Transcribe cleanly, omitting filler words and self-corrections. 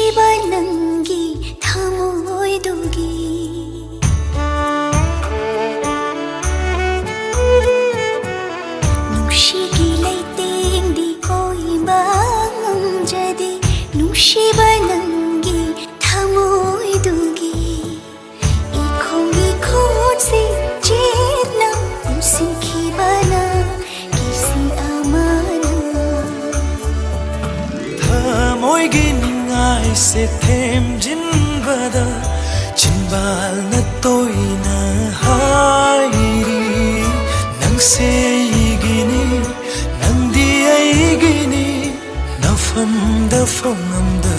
ꯅꯨꯡꯁꯤꯕ ꯅꯪꯒꯤ ꯊꯃꯣꯏꯗꯨꯒꯤ ꯅꯨꯡꯁꯤꯒꯤ ꯂꯩꯇꯦꯡꯗꯤ ꯑꯣꯏꯕ ꯉꯝꯖꯗꯦ ꯅꯨꯡꯁꯤꯕ ꯅꯪꯒꯤ ꯊꯃꯣꯏꯗꯨꯒꯤ 이콩 이콩씩 찢나 웃음기바나 기시 아마나 थमोइगी निंगाई से थेमजिनबदा चिनबालना तोइना हाइरी नंगसे इगिनी नंदी आइगिनी नफमदा फंगमदा